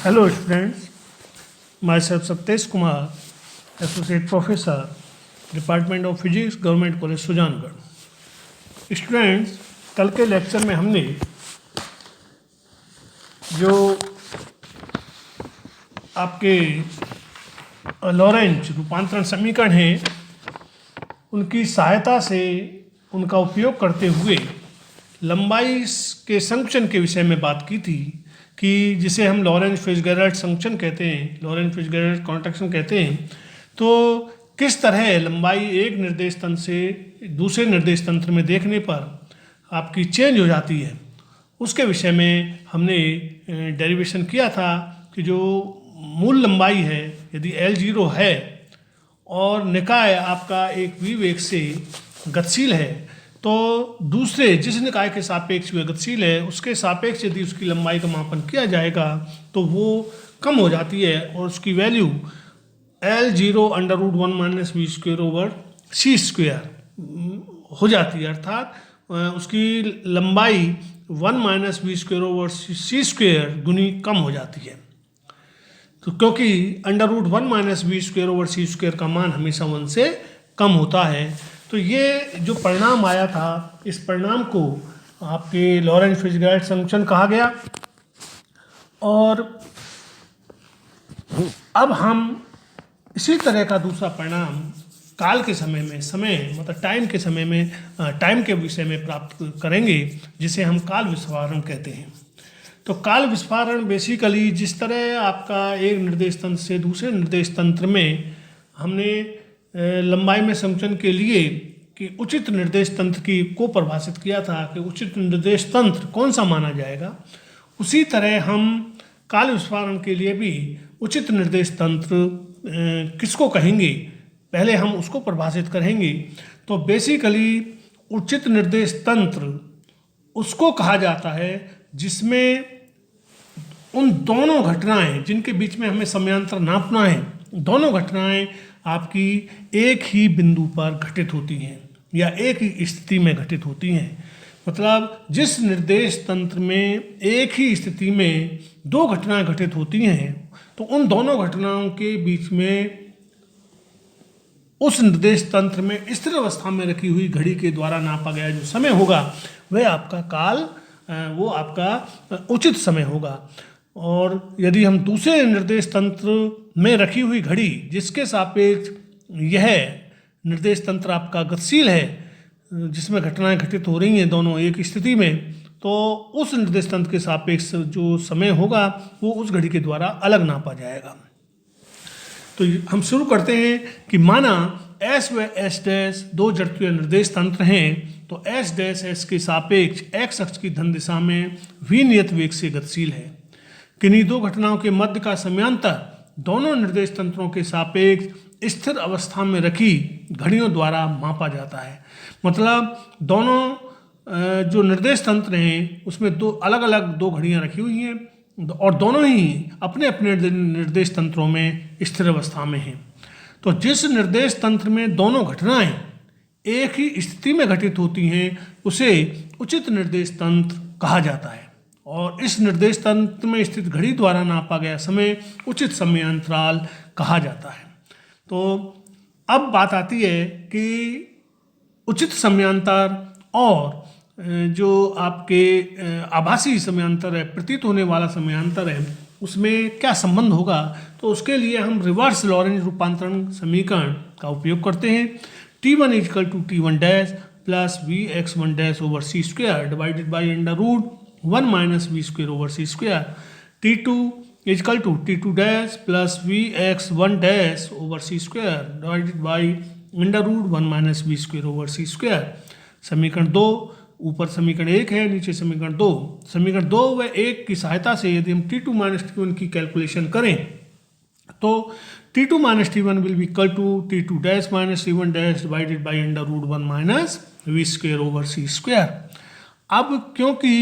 Hello students, myself Satyesh Kumar, Associate Professor, Department of Physics, Government College Sujangarh. Students, कल के lecture में हमने जो आपके लॉरेंज रूपांतरण समीकरण हैं उनकी सहायता से उनका उपयोग करते हुए लंबाई के संकुचन के विषय में बात की थी कि जिसे हम लॉरेंज फिट्जगेरल्ड संकुचन कहते हैं, लॉरेंज फिट्जगेरल्ड कॉन्ट्रैक्शन कहते हैं। तो किस तरह लंबाई एक निर्देश तंत्र से दूसरे निर्देश तंत्र में देखने पर आपकी चेंज हो जाती है, उसके विषय में हमने डेरिवेशन किया था कि जो मूल लंबाई है यदि L0 है और निकाय आपका एक v वेग से गतिशील है तो दूसरे जिस निकाय के सापेक्ष वह गतिशील है उसके सापेक्ष यदि उसकी लंबाई का मापन किया जाएगा तो वो कम हो जाती है और उसकी value L0 √1 - v square over c square हो जाती है, अर्थात उसकी लंबाई 1 - v square over c square गुनी कम हो जाती है। तो क्योंकि √1 - v square over c square का मान हमेशा 1 से कम होता है, तो ये जो परिणाम आया था इस परिणाम को आपके लॉरेंज फिट्जगेरल्ड संकुचन कहा गया। और अब हम इसी तरह का दूसरा परिणाम काल के समय में मतलब टाइम के विषय में प्राप्त करेंगे जिसे हम काल विस्फारण कहते हैं। तो काल विस्फारण बेसिकली जिस तरह आपका एक निर्देश तंत्र से दूसरे निर्देश तंत्र में हमने लंबाई में संकुचन के लिए कि उचित निर्देश तंत्र को परिभाषित किया था कि उचित निर्देश तंत्र कौन सा माना जाएगा, उसी तरह हम काल विस्फारण के लिए भी उचित निर्देश तंत्र किसको कहेंगे पहले हम उसको परिभाषित करेंगे। तो बेसिकली उचित निर्देश तंत्र उसको कहा जाता है जिसमें उन दोनों घटनाएं जिनके बीच में हमें समयांतर नापना है, दोनों घटनाएं आपकी एक ही बिंदु पर घटित होती हैं या एक ही स्थिति में घटित होती हैं। मतलब जिस निर्देश तंत्र में एक ही स्थिति में दो घटनाएं घटित होती हैं तो उन दोनों घटनाओं के बीच में उस निर्देश तंत्र में स्थिर अवस्था में रखी हुई घड़ी के द्वारा नापा गया जो समय होगा वह आपका काल वो आपका उचित समय होगा। और यदि हम दूसरे निर्देश तंत्र में रखी हुई घड़ी जिसके सापेक्ष यह निर्देश तंत्र आपका गतिशील है जिसमें घटनाएं घटित हो रही हैं दोनों एक स्थिति में, तो उस निर्देश तंत्र के सापेक्ष जो समय होगा वो उस घड़ी के द्वारा अलग नापा जाएगा। तो हम शुरू करते हैं कि माना S व S डैश दो जड़त्वीय निर्देश तंत्र हैं तो S डैश S के सापेक्ष x अक्ष की धन दिशा में v नियत वेग से गतिशील है। किन्हीं दो घटनाओं के मध्य का समयांतर दोनों निर्देश तंत्रों के सापेक्ष स्थिर अवस्था में रखी घड़ियों द्वारा मापा जाता है। मतलब दोनों जो निर्देश तंत्र हैं उसमें दो अलग अलग दो घड़ियां रखी हुई हैं और दोनों ही अपने अपने निर्देश तंत्रों में स्थिर अवस्था में हैं। तो जिस निर्देश तंत्र में दोनों घटनाएं एक ही स्थिति में घटित होती हैं उसे उचित निर्देश तंत्र कहा जाता है और इस निर्देश तंत्र में स्थित घड़ी द्वारा नापा गया समय उचित समय अंतराल कहा जाता है। तो अब बात आती है कि उचित समयांतर और जो आपके आभासी समयांतर है, प्रतीत होने वाला समयांतर है, उसमें क्या संबंध होगा। तो उसके लिए हम रिवर्स लॉरेंज रूपांतरण समीकरण का उपयोग करते हैं। T1 = T1 dash plus Vx1 dash over c square divided by √1 - v square over c square. T2 = T2 dash plus Vx1 dash over c square divided by √1 - v square over c square. समीकरण 2 ऊपर समीकरण 1 है, नीचे समीकरण 2। समीकरण 2 व 1 की सहायता से यदि हम T2 - T1 की कैलकुलेशन करें तो T2 - T1 will be equal to T2 dash - T1 dash divided by √1 - v square over c square. अब क्योंकि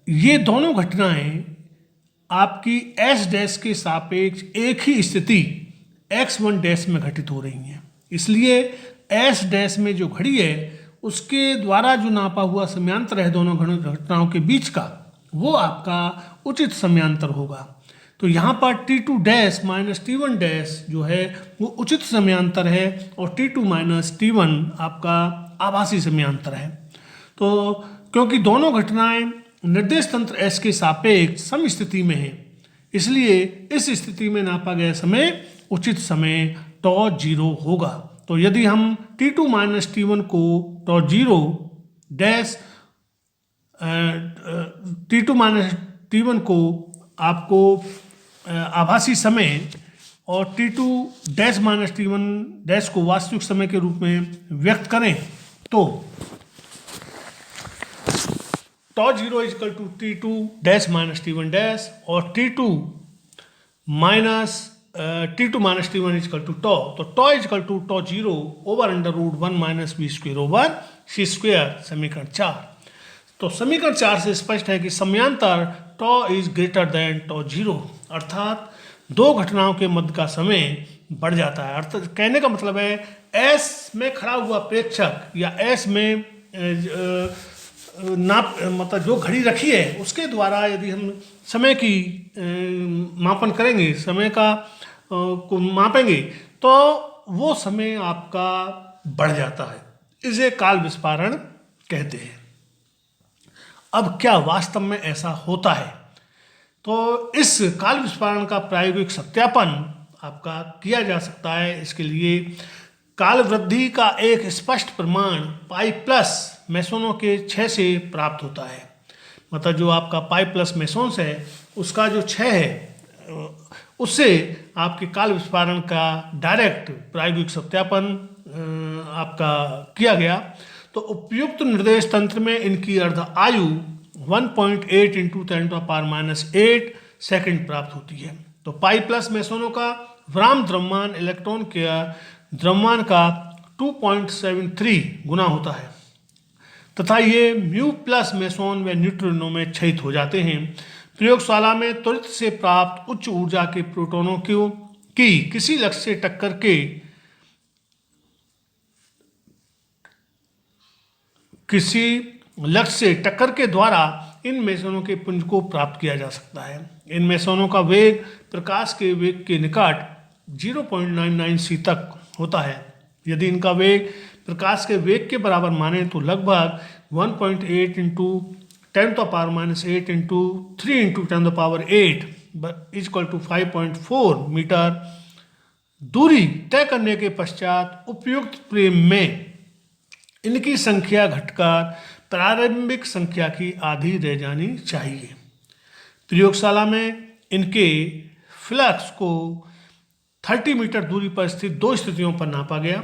ये दोनों घटनाएं आपकी S डैश के सापेक्ष एक ही स्थिति x1 डैश में घटित हो रही हैं, इसलिए S डैश में जो घड़ी है उसके द्वारा जो नापा हुआ समयांतर है दोनों घटनाओं के बीच का वो आपका उचित समयांतर होगा। तो यहाँ पर T2 dash minus T1 dash जो है वो उचित समयांतर है और T2 माइनस T1 आपका आभासी समयांतर है। तो क्योंकि दोनों घटनाएं निर्देश तंत्र S के सापेक्ष सम स्थिति में है, इसलिए इस स्थिति में नापा गया समय उचित समय टॉ जीरो होगा। तो यदि हम T2 माइनस T1 को टॉ zero dash T2 minus T1 को आपको आभासी समय और T2 dash minus T1 dash को वास्तविक समय के रूप में व्यक्त करें तो tau zero equal to T2 dash minus T1 dash और T2 minus T1 equal to tau. तो tau equal to tau zero over under root 1 minus b square over c square, समीकरण 4। तो समीकरण 4 से स्पष्ट है कि समयांतर tau is greater than tau zero, अर्थात दो घटनाओं के मध्य का समय बढ़ जाता है। अर्थात कहने का मतलब है एस में खड़ा हुआ प्रेक्षक या एस में नाप मतलब जो घड़ी रखी है उसके द्वारा यदि हम समय की मापन करेंगे, समय का को मापेंगे तो वो समय आपका बढ़ जाता है। इसे काल विस्फारण कहते हैं। अब क्या वास्तव में ऐसा होता है? तो इस काल विस्फारण का प्रायोगिक सत्यापन आपका किया जा सकता है। इसके लिए काल वृद्धि का एक स्पष्ट प्रमाण पाई प्लस मेसोनों के 6 से प्राप्त होता है। मतलब जो आपका पाई प्लस मेसोन्स है उसका जो 6 है उससे आपके काल विस्फारण का डायरेक्ट प्रायोगिक सत्यापन आपका किया गया। तो उपयुक्त निर्देश तंत्र में इनकी अर्ध आयु 1.8 इंटू 10⁻⁻8 सेकंड प्राप्त होती है। तो पाई प्लस मेसोनों का विराम द्रव्यमान इलेक्ट्रॉन के द्रव्यमान का 2.73 गुना होता है तथा ये म्यू प्लस मेसोन व न्यूट्रिनो में क्षयित हो जाते हैं। प्रयोगशाला में त्वरित से प्राप्त उच्च ऊर्जा के प्रोटॉनों की किसी लक्ष्य से टक्कर के द्वारा इन मेसोनों के पुंज को प्राप्त किया जा सकता है। इन मेसोनों का वेग प्रकाश के वेग के निकट 0.99 c तक होता है। यदि इनका वेग प्रकाश के वेग के बराबर माने तो लगभग 1.8 into 10⁻⁸ into 3 into 10⁸ is equal to 5.4 metre दूरी तय करने के पश्चात उपयुक्त फ्रेम में इनकी संख्या घटकर प्रारंभिक संख्या की आधी रह जानी चाहिए। प्रयोगशाला में इनके फ्लक्स को 30 मीटर दूरी पर स्थित दो स्थितियों पर नापा गया।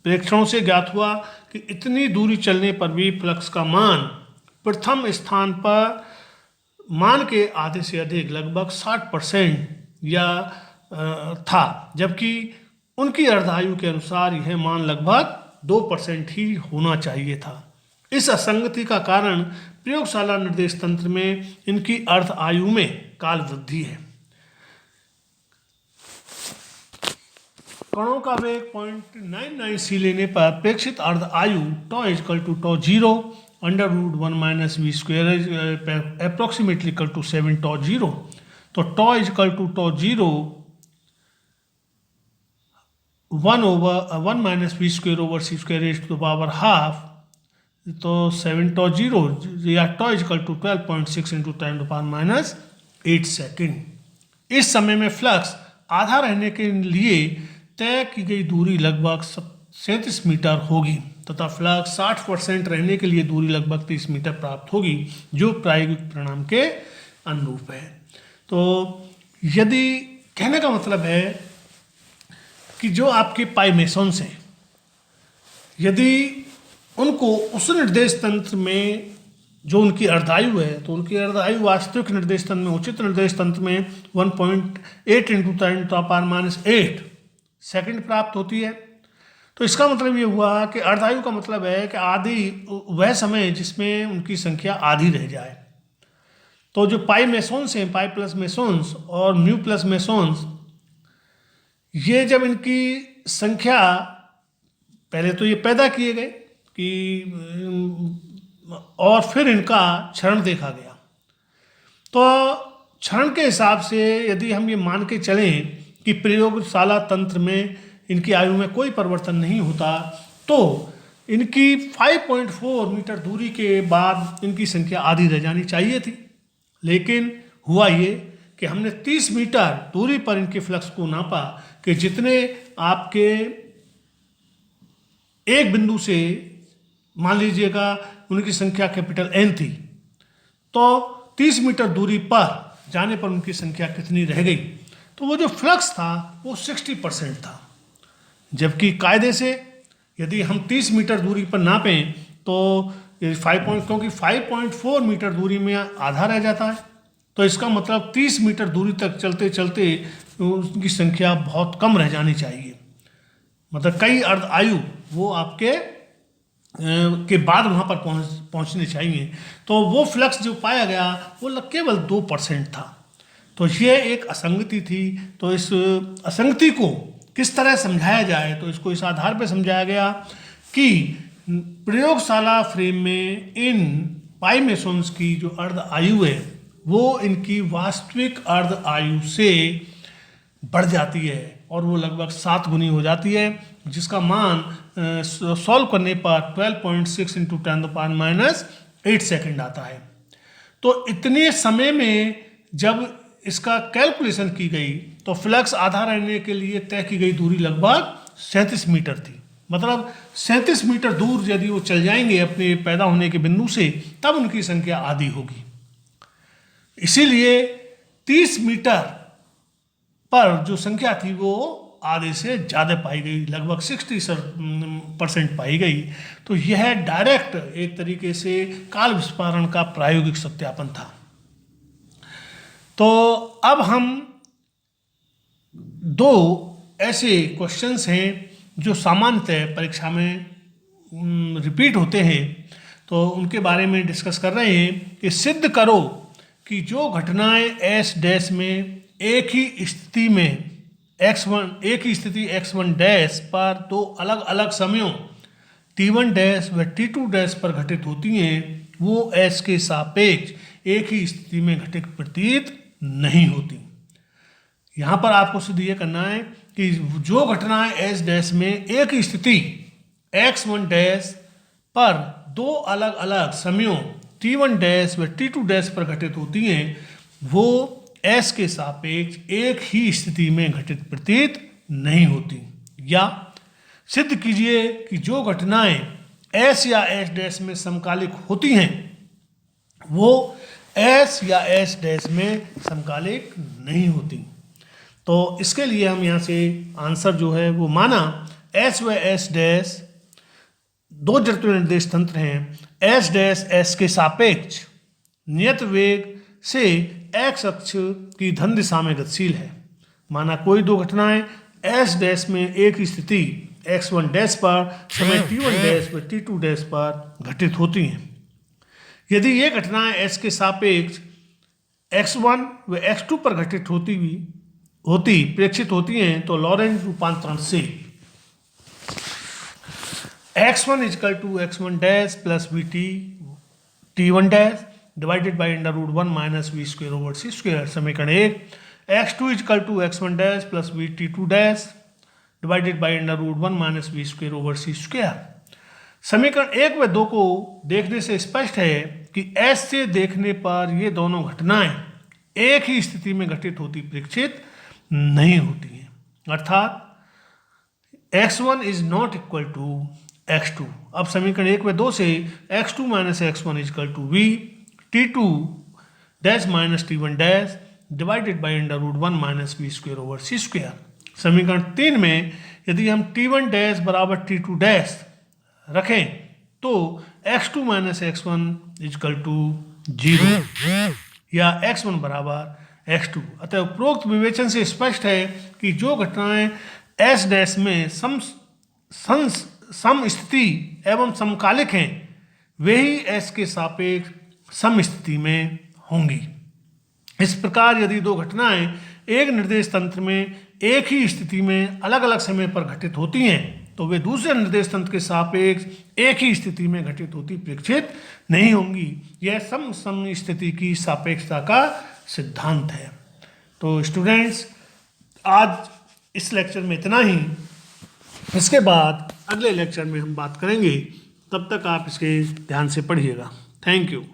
प्रेक्षणों से ज्ञात हुआ कि इतनी दूरी चलने पर भी फ्लक्स का मान प्रथम स्थान पर मान के आधे से अधिक लगभग 60% या था, जबकि उनकी अर्धायु के अनुसार यह मान लगभग 2% ही होना चाहिए था। इस असंगति का कारण प्रयोगशाला निर्देश तंत्र में इनकी अर्ध आयु में काल वृद्धि है। कणों का वेग 0.99 c लेने पर प्रेक्षित अर्ध आयु tau equal to tau zero under root 1 minus v square approximately equal to 7 tau zero. तो tau equal to tau zero 1 minus v square over c square raise to the power half, तो 7 tau zero या tau equal to 12.6 into 10⁻⁻8 second. इस समय में flux आधा रहने के लिए तय की गई दूरी लगभग 37 मीटर होगी तथा फ्लक्स 60% रहने के लिए दूरी लगभग 30 मीटर प्राप्त होगी, जो प्रायोगिक परिणाम के अनुरूप है। तो यदि कहने का मतलब है कि जो आपके पाई मेसोन्स हैं, यदि उनको उस निर्देश तंत्र में जो उनकी अर्धायु है, तो उनकी अर्धायु वास्तविक निर्देश तंत्र में, उचित निर्देश तंत्र में 1.8 इंटू 10⁻⁸ सेकंड प्राप्त होती है। तो इसका मतलब ये हुआ कि अर्धायु का मतलब है कि आधी वह समय जिसमें उनकी संख्या आधी रह जाए। तो जो पाई मेसोन्स हैं, पाई प्लस मेसोन्स और म्यू प्लस मेसोन्स, ये जब इनकी संख्या पहले तो ये पैदा किए गए कि और फिर इनका क्षरण देखा गया। तो क्षण के हिसाब से यदि हम ये मान के चलें कि प्रयोगशाला तंत्र में इनकी आयु में कोई परिवर्तन नहीं होता, तो इनकी 5.4 मीटर दूरी के बाद इनकी संख्या आधी रह जानी चाहिए थी। लेकिन हुआ ये कि हमने 30 मीटर दूरी पर इनके फ्लक्स को नापा कि जितने आपके एक बिंदु से मान लीजिएगा उनकी संख्या कैपिटल N थी, तो 30 मीटर दूरी पर जाने पर उनकी संख्या कितनी रह गई, तो वो जो फ्लक्स था वो 60% था। जबकि कायदे से यदि हम 30 मीटर दूरी पर नापें तो क्योंकि 5.4 मीटर दूरी में आधा रह जाता है, तो इसका मतलब 30 मीटर दूरी तक चलते चलते उनकी संख्या बहुत कम रह जानी चाहिए। मतलब कई अर्ध आयु वो आपके के बाद वहाँ पर पहुँचने चाहिए। तो वो फ्लक्स जो पाया गया वो केवल 2% था। तो ये एक असंगति थी। तो इस असंगति को किस तरह समझाया जाए, तो इसको इस आधार पर समझाया गया कि प्रयोगशाला फ्रेम में इन पाइमेसोन्स की जो अर्ध आयु है वो इनकी वास्तविक अर्ध आयु से बढ़ जाती है और वो लगभग 7 गुनी हो जाती है, जिसका मान सॉल्व करने पर 12.6 × 10⁻⁻8 सेकेंड आता है। तो इतने समय में जब इसका कैलकुलेशन की गई तो फ्लक्स आधा रहने के लिए तय की गई दूरी लगभग 37 मीटर थी। मतलब 37 मीटर दूर यदि वो चल जाएंगे अपने पैदा होने के बिंदु से, तब उनकी संख्या आधी होगी। इसीलिए 30 मीटर पर जो संख्या थी वो आधे से ज़्यादा पाई गई, लगभग 60% पाई गई। तो यह डायरेक्ट एक तरीके से काल विस्फारण का प्रायोगिक सत्यापन था। तो अब हम 2 ऐसे क्वेश्चंस हैं जो सामान्यतः परीक्षा में रिपीट होते हैं, तो उनके बारे में डिस्कस कर रहे हैं कि सिद्ध करो कि जो घटनाएं S डैश में एक ही स्थिति में x1 डैश पर 2 अलग अलग समयों t1 डैश व t2 डैश पर घटित होती हैं वो S के सापेक्ष एक ही स्थिति में घटित प्रतीत नहीं होती। यहाँ पर आपको सिद्ध ये करना है कि जो घटनाएं S डैश में एक ही स्थिति x1 डैश पर 2 अलग अलग समयों t1 डैश व t2 डैश पर घटित होती हैं वो S के सापेक्ष एक ही स्थिति में घटित प्रतीत नहीं होती। या सिद्ध कीजिए कि जो घटनाएं S या S डैश में समकालिक होती हैं वो S या S डैश में समकालिक नहीं होती। तो इसके लिए हम यहाँ से आंसर जो है वो माना S व S डैश 2 जड़त्व निर्देश तंत्र हैं। S डैश S के सापेक्ष नियत वेग से x अक्ष की धन दिशा में गतिशील है। माना कोई 2 घटनाएं S डैश में एक ही स्थिति x1 डैश पर समय t1 डैश व t2 डैश पर घटित होती हैं। यदि ये घटनाएं S के सापेक्ष x1 व x2 पर घटित प्रेक्षित होती हैं तो लॉरेंट रूपांतरण से x1 = x1 dash plus vt t1 dash divided by √1 - v² समीकरण 1। x2 = x1 dash plus vt2 dash divided by √1 - v²/c²। समीकरण 1 व 2 को देखने से स्पष्ट है कि S से देखने पर ये दोनों घटनाएं एक ही स्थिति में घटित होती प्रेक्षित नहीं होती हैं। अर्थात x1 is not equal to x2। अब समीकरण 1 व 2 से x2 - x1 = v t2 dash minus t1 dash divided by √1 - v²/c²। समीकरण 3 में यदि हम t1 डैश बराबर t2 डैश रखें तो x2 - x1 = 0 या x1 बराबर x2। अतः उपरोक्त विवेचन से स्पष्ट है कि जो घटनाएं S डैश में समस्थिति एवं समकालिक हैं वे ही S के सापेक्ष समस्थिति में होंगी। इस प्रकार यदि 2 घटनाएं एक निर्देश तंत्र में एक ही स्थिति में अलग अलग समय पर घटित होती हैं तो वे दूसरे निर्देश तंत्र के सापेक्ष एक ही स्थिति में घटित होती प्रेक्षित नहीं होंगी। यह सम स्थिति की सापेक्षता का सिद्धांत है। तो स्टूडेंट्स, आज इस लेक्चर में इतना ही। इसके बाद अगले लेक्चर में हम बात करेंगे, तब तक आप इसके ध्यान से पढ़िएगा। Thank you.